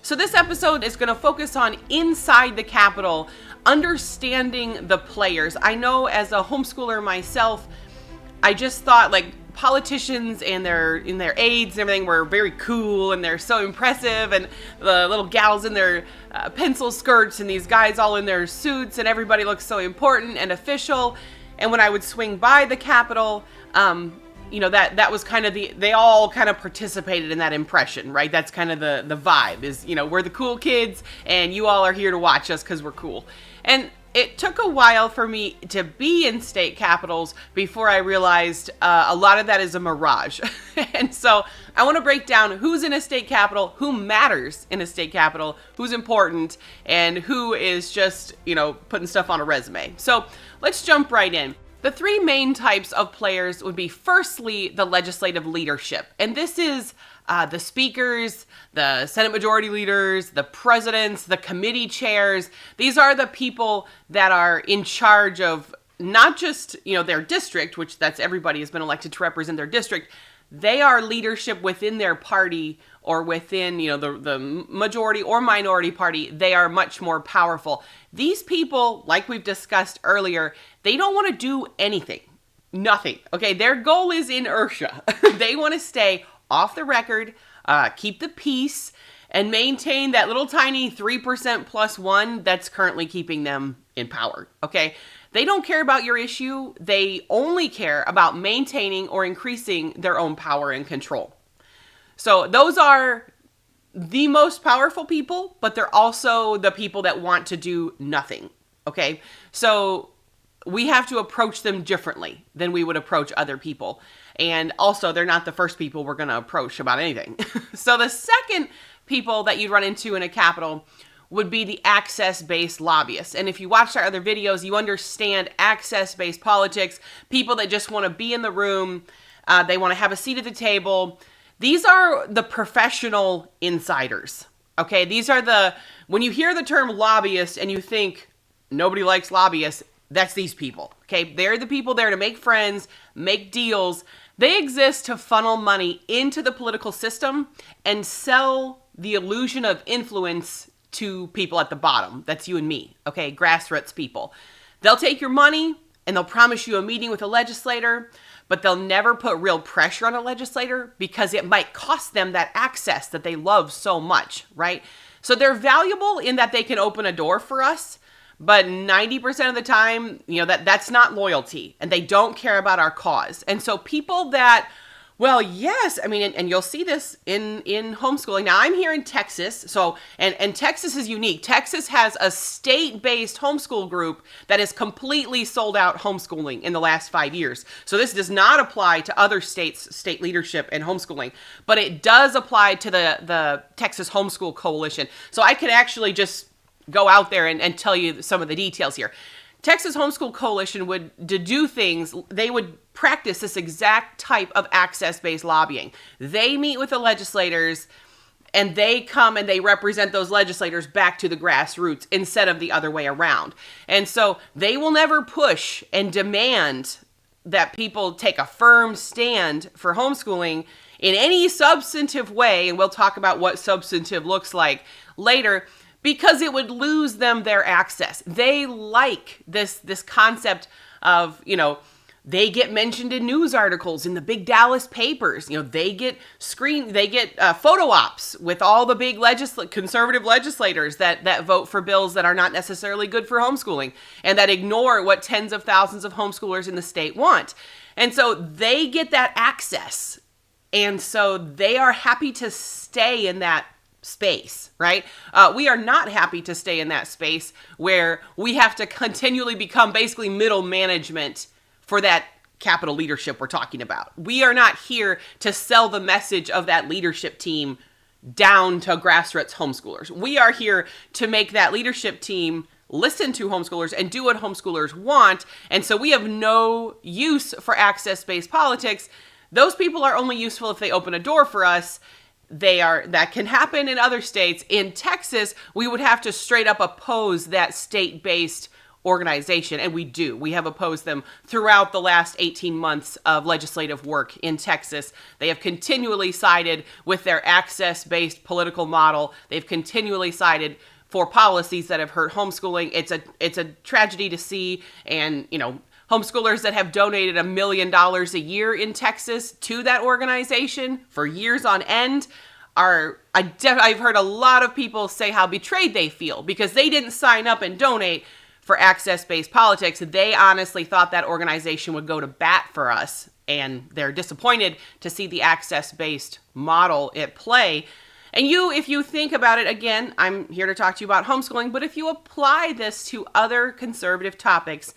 So this episode is going to focus on inside the Capitol, understanding the players. I know as a homeschooler myself, I just thought like politicians and their aides and everything were very cool and they're so impressive, and the little gals in their pencil skirts and these guys all in their suits, and everybody looks so important and official. And when I would swing by the Capitol, that was kind of they all kind of participated in that impression, right? That's kind of the vibe is, we're the cool kids and you all are here to watch us because we're cool. And it took a while for me to be in state capitals before I realized a lot of that is a mirage. And so I want to break down who's in a state capital, who matters in a state capital, who's important, and who is just, putting stuff on a resume. So let's jump right in. The three main types of players would be, firstly, the legislative leadership. And this is the speakers, the Senate majority leaders, the presidents, the committee chairs. These are the people that are in charge of not just, their district, which that's everybody has been elected to represent their district. They are leadership within their party or within, the majority or minority party. They are much more powerful. These people, like we've discussed earlier, they don't want to do anything. Nothing. Okay, their goal is inertia. They want to stay off the record, keep the peace, and maintain that little tiny 3% plus one that's currently keeping them in power. Okay? They don't care about your issue. They only care about maintaining or increasing their own power and control. So those are the most powerful people, but they're also the people that want to do nothing. Okay? So we have to approach them differently than we would approach other people. And also, they're not the first people we're going to approach about anything. So the second people that you'd run into in a capital would be the access-based lobbyists. And if you watched our other videos, you understand access-based politics, people that just want to be in the room, they want to have a seat at the table. These are the professional insiders, okay? These are when you hear the term lobbyist and you think nobody likes lobbyists, that's these people, okay? They're the people there to make friends, make deals. They exist to funnel money into the political system and sell the illusion of influence to people at the bottom. That's you and me, okay? Grassroots people. They'll take your money and they'll promise you a meeting with a legislator, but they'll never put real pressure on a legislator because it might cost them that access that they love so much, right? So they're valuable in that they can open a door for us, but 90% of the time, that's not loyalty, and they don't care about our cause. And so people that, well, yes, and you'll see this in homeschooling. Now, I'm here in Texas, so, and Texas is unique. Texas has a state-based homeschool group that has completely sold out homeschooling in the last 5 years. So this does not apply to other states' state leadership and homeschooling, but it does apply to the Texas Homeschool Coalition. So I could actually just go out there and tell you some of the details here. Texas Homeschool Coalition would do things, they would practice this exact type of access-based lobbying. They meet with the legislators and they come and they represent those legislators back to the grassroots instead of the other way around. And so they will never push and demand that people take a firm stand for homeschooling in any substantive way, and we'll talk about what substantive looks like later, because it would lose them their access. They like this concept of, they get mentioned in news articles in the big Dallas papers. They get photo ops with all the big conservative legislators that vote for bills that are not necessarily good for homeschooling and that ignore what tens of thousands of homeschoolers in the state want. And so they get that access. And so they are happy to stay in that space, right? We are not happy to stay in that space where we have to continually become basically middle management for that capital leadership we're talking about. We are not here to sell the message of that leadership team down to grassroots homeschoolers. We are here to make that leadership team listen to homeschoolers and do what homeschoolers want. And so we have no use for access-based politics. Those people are only useful if they open a door for us. That can happen in other states. In Texas, we would have to straight up oppose that state-based organization, and we have opposed them throughout the last 18 months of legislative work in Texas. They have continually sided with their access-based political model. They've continually sided for policies that have hurt homeschooling. It's a tragedy to see, and homeschoolers that have donated $1 million a year in Texas to that organization for years on end I've heard a lot of people say how betrayed they feel because they didn't sign up and donate for access-based politics. They honestly thought that organization would go to bat for us, and they're disappointed to see the access-based model at play. And if you think about it, again, I'm here to talk to you about homeschooling, but if you apply this to other conservative topics,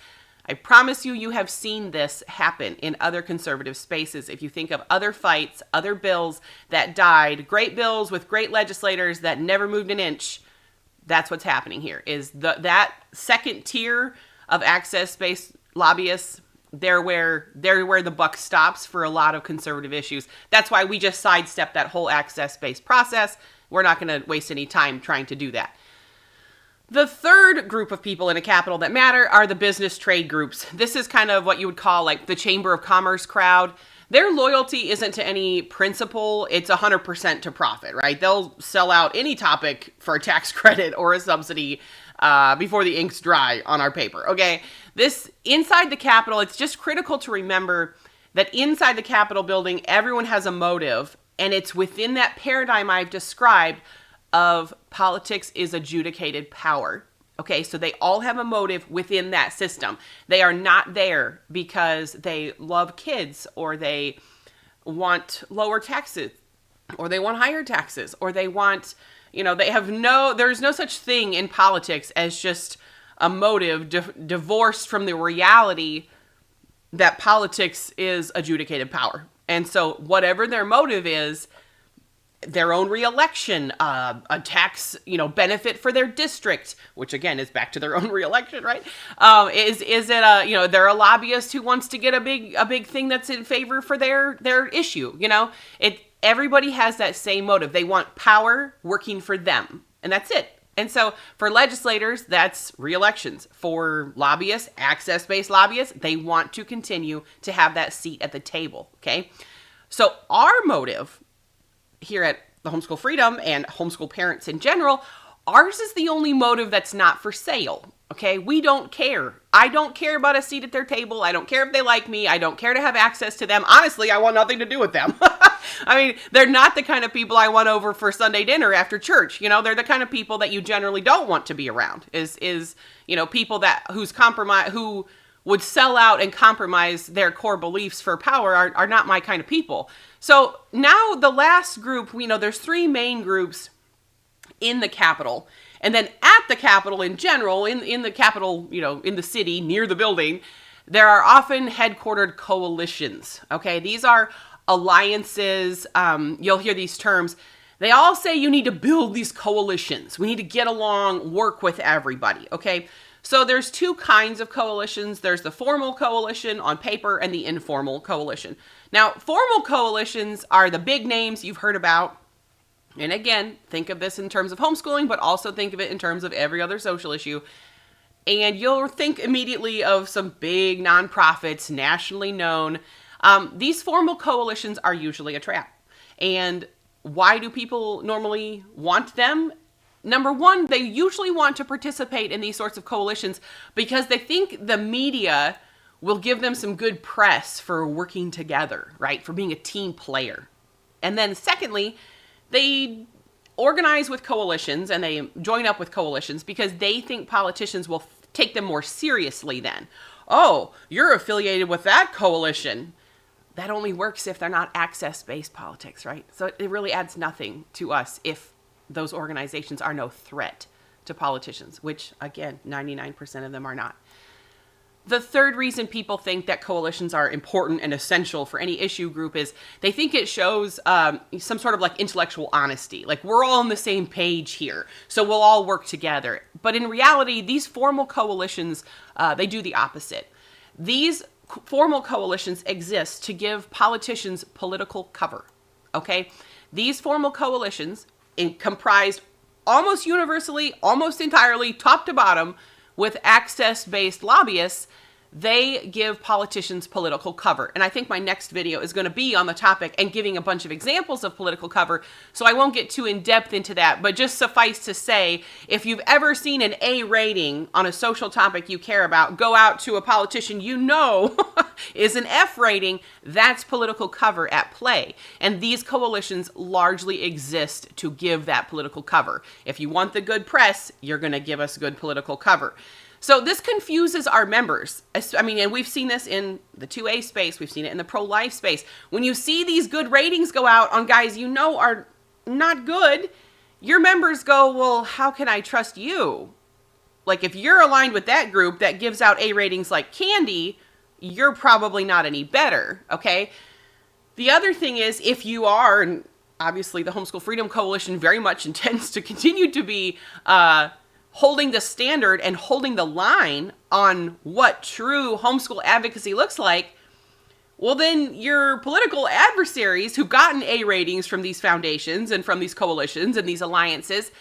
I promise you have seen this happen in other conservative spaces. If you think of other fights, other bills that died, great bills with great legislators that never moved an inch, that's what's happening here, is that second tier of access-based lobbyists, they're where the buck stops for a lot of conservative issues. That's why we just sidestep that whole access-based process. We're not going to waste any time trying to do that. The third group of people in a capital that matter are the business trade groups. This is kind of what you would call like the Chamber of Commerce crowd. Their loyalty isn't to any principle, it's 100% to profit, right? They'll sell out any topic for a tax credit or a subsidy before the ink's dry on our paper, okay? This, inside the Capitol, it's just critical to remember that inside the Capitol building, everyone has a motive, and it's within that paradigm I've described of politics is adjudicated power. Okay, so they all have a motive within that system. They are not there because they love kids, or they want lower taxes, or they want higher taxes, or they want, there's no such thing in politics as just a motive divorced from the reality that politics is adjudicated power. And so whatever their motive is, their own reelection, a tax, benefit for their district, which again is back to their own reelection, right? Is it they're a lobbyist who wants to get a big thing that's in favor for their issue, everybody has that same motive. They want power working for them, and that's it. And so for legislators, that's reelections. For lobbyists, access-based lobbyists, they want to continue to have that seat at the table, okay? So our motive here at the Homeschool Freedom and homeschool parents in general, ours is the only motive that's not for sale, okay? We don't care. I don't care about a seat at their table. I don't care if they like me. I don't care to have access to them. Honestly, I want nothing to do with them. I mean, they're not the kind of people I want over for Sunday dinner after church. They're the kind of people that you generally don't want to be around, is people who would sell out and compromise their core beliefs for power are not my kind of people. So now the last group, there's three main groups in the Capitol. And then at the Capitol in general, in the Capitol, in the city, near the building, there are often headquartered coalitions, okay? These are alliances. You'll hear these terms. They all say you need to build these coalitions. We need to get along, work with everybody, okay? So there's two kinds of coalitions. There's the formal coalition on paper and the informal coalition. Now, formal coalitions are the big names you've heard about. And again, think of this in terms of homeschooling, but also think of it in terms of every other social issue. And you'll think immediately of some big nonprofits, nationally known. These formal coalitions are usually a trap. And why do people normally want them? Number one, they usually want to participate in these sorts of coalitions because they think the media will give them some good press for working together, right? For being a team player. And then secondly, they organize with coalitions and they join up with coalitions because they think politicians will take them more seriously then. Oh, you're affiliated with that coalition. That only works if they're not access-based politics, right? So it really adds nothing to us if those organizations are no threat to politicians, which, again, 99% of them are not. The third reason people think that coalitions are important and essential for any issue group is they think it shows some sort of like intellectual honesty. Like we're all on the same page here, so we'll all work together. But in reality, these formal coalitions, they do the opposite. These formal coalitions exist to give politicians political cover, okay? These formal coalitions comprised almost universally, almost entirely, top to bottom, with access-based lobbyists, they give politicians political cover. And I think my next video is going to be on the topic and giving a bunch of examples of political cover. So I won't get too in depth into that, but just suffice to say, if you've ever seen an A rating on a social topic you care about, go out to a politician you know is an F rating, that's political cover at play. And these coalitions largely exist to give that political cover. If you want the good press, you're going to give us good political cover. So this confuses our members. I mean, and we've seen this in the 2A space. We've seen it in the pro-life space. When you see these good ratings go out on guys you know are not good, your members go, well, how can I trust you? Like, if you're aligned with that group that gives out A ratings like candy, you're probably not any better, okay? The other thing is, if you are, and obviously the Homeschool Freedom Coalition very much intends to continue to be holding the standard and holding the line on what true homeschool advocacy looks like, well, then your political adversaries who've gotten A ratings from these foundations and from these coalitions and these alliances,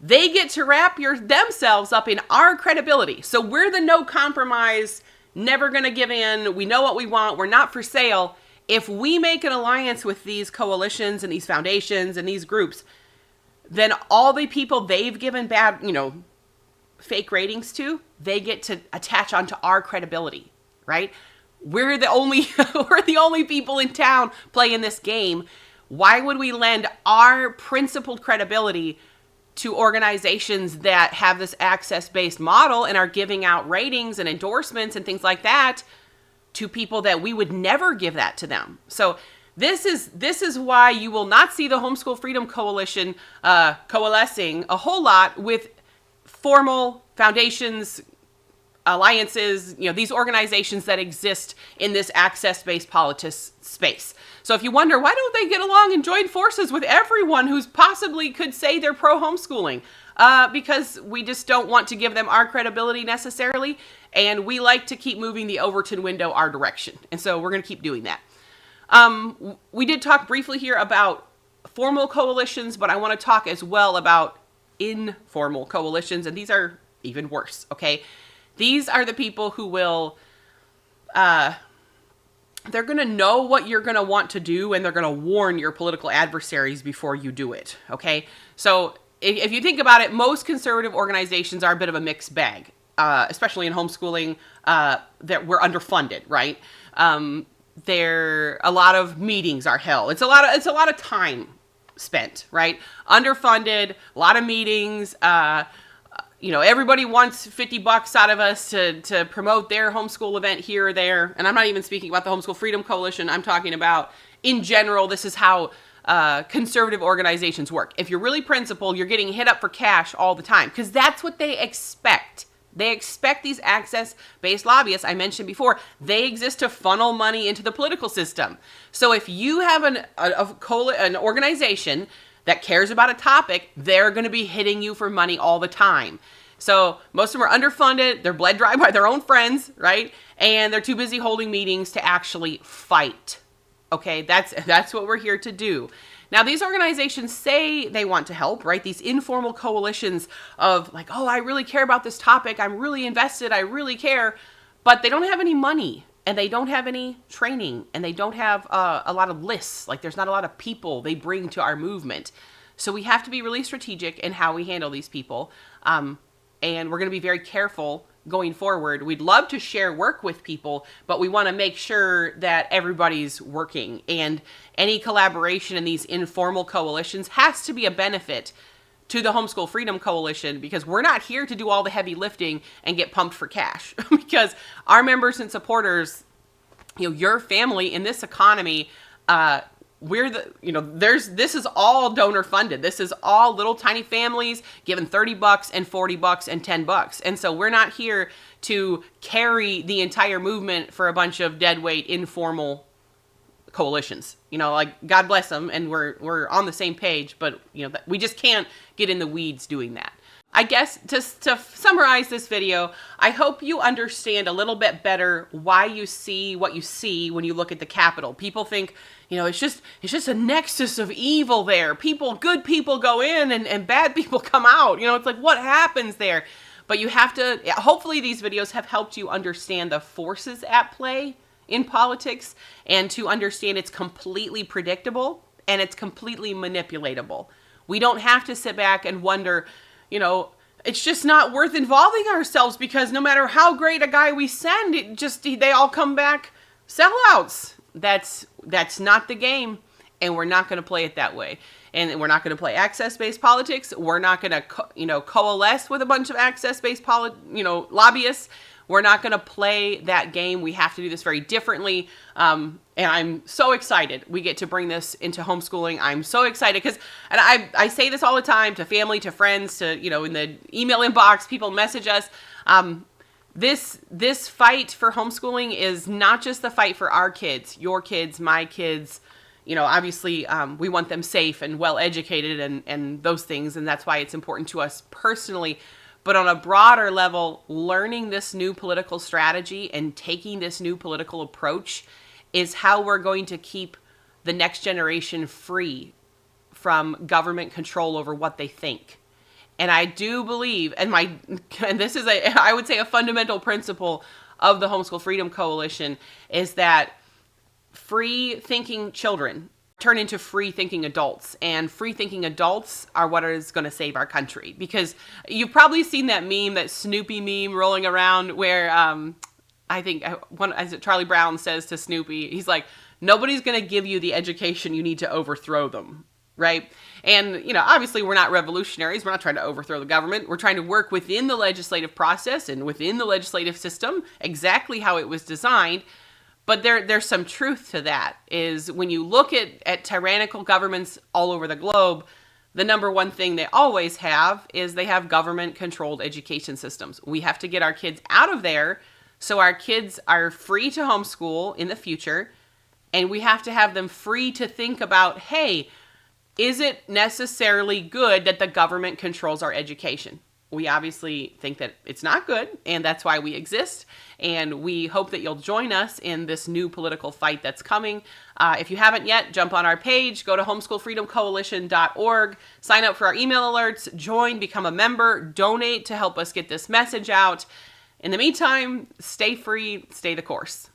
they get to wrap themselves up in our credibility. So we're the no compromise, never going to give in, we know what we want, we're not for sale. If we make an alliance with these coalitions and these foundations and these groups, then all the people they've given bad, fake ratings to, they get to attach onto our credibility, right? We're the only people in town playing this game. Why would we lend our principled credibility to organizations that have this access-based model and are giving out ratings and endorsements and things like that to people that we would never give that to them? So this is why you will not see the Homeschool Freedom Coalition coalescing a whole lot with formal foundations, alliances, these organizations that exist in this access-based politics space. So if you wonder, why don't they get along and join forces with everyone who's possibly could say they're pro-homeschooling? Because we just don't want to give them our credibility necessarily, and we like to keep moving the Overton window our direction. And so we're going to keep doing that. We did talk briefly here about formal coalitions, but I want to talk as well about informal coalitions, and these are even worse, okay? These are the people who will, they're going to know what you're going to want to do, and they're going to warn your political adversaries before you do it, okay? So if you think about it, most conservative organizations are a bit of a mixed bag, especially in homeschooling, that we're underfunded, right? A lot of meetings are held. It's a lot of time spent, right? Underfunded, a lot of meetings. Everybody wants $50 out of us to promote their homeschool event here or there. And I'm not even speaking about the Homeschool Freedom Coalition. I'm talking about, in general, this is how conservative organizations work. If you're really principled, you're getting hit up for cash all the time because that's what they expect. They expect these access-based lobbyists, I mentioned before, they exist to funnel money into the political system. So if you have an organization that cares about a topic, they're going to be hitting you for money all the time. So most of them are underfunded, they're bled dry by their own friends, right? And they're too busy holding meetings to actually fight. Okay, that's what we're here to do. Now, these organizations say they want to help, right? These informal coalitions of like, oh, I really care about this topic. I'm really invested. I really care. But they don't have any money and they don't have any training and they don't have a lot of lists. Like there's not a lot of people they bring to our movement. So we have to be really strategic in how we handle these people. And we're going to be very careful going forward. We'd love to share work with people, but we want to make sure that everybody's working, and any collaboration in these informal coalitions has to be a benefit to the Homeschool Freedom Coalition, because we're not here to do all the heavy lifting and get pumped for cash because our members and supporters, your family in this economy, this is all donor funded. This is all little tiny families given $30 and $40 and $10. And so we're not here to carry the entire movement for a bunch of deadweight informal coalitions. God bless them. And we're on the same page, but we just can't get in the weeds doing that. I guess to summarize this video, I hope you understand a little bit better why you see what you see when you look at the Capitol. People think, it's just a nexus of evil there. Good people go in and bad people come out. It's like, what happens there? But you have to, hopefully these videos have helped you understand the forces at play in politics and to understand it's completely predictable and it's completely manipulatable. We don't have to sit back and wonder, it's just not worth involving ourselves because no matter how great a guy we send, they all come back sellouts. That's not the game, and we're not going to play it that way. And we're not going to play access-based politics. We're not going to, coalesce with a bunch of access-based, lobbyists. We're not going to play that game. We have to do this very differently. And I'm so excited we get to bring this into homeschooling. I'm so excited because, and I say this all the time to family, to friends, to, in the email inbox, people message us. This fight for homeschooling is not just the fight for our kids, your kids, my kids. Obviously, we want them safe and well-educated and those things, and that's why it's important to us personally. But on a broader level, learning this new political strategy and taking this new political approach is how we're going to keep the next generation free from government control over what they think. And I do believe, and this is I would say a fundamental principle of the Homeschool Freedom Coalition, is that free thinking children turn into free thinking adults, and free thinking adults are what is going to save our country. Because you've probably seen that meme, that Snoopy meme rolling around where I think as Charlie Brown says to Snoopy, he's like, nobody's going to give you the education you need to overthrow them. Right? And, obviously we're not revolutionaries. We're not trying to overthrow the government. We're trying to work within the legislative process and within the legislative system, exactly how it was designed. But there's some truth to that, is when you look at tyrannical governments all over the globe, the number one thing they always have is they have government-controlled education systems. We have to get our kids out of there so our kids are free to homeschool in the future, and we have to have them free to think about, hey, is it necessarily good that the government controls our education? We obviously think that it's not good, and that's why we exist. And we hope that you'll join us in this new political fight that's coming. If you haven't yet, jump on our page, go to homeschoolfreedomcoalition.org, sign up for our email alerts, join, become a member, donate to help us get this message out. In the meantime, stay free, stay the course.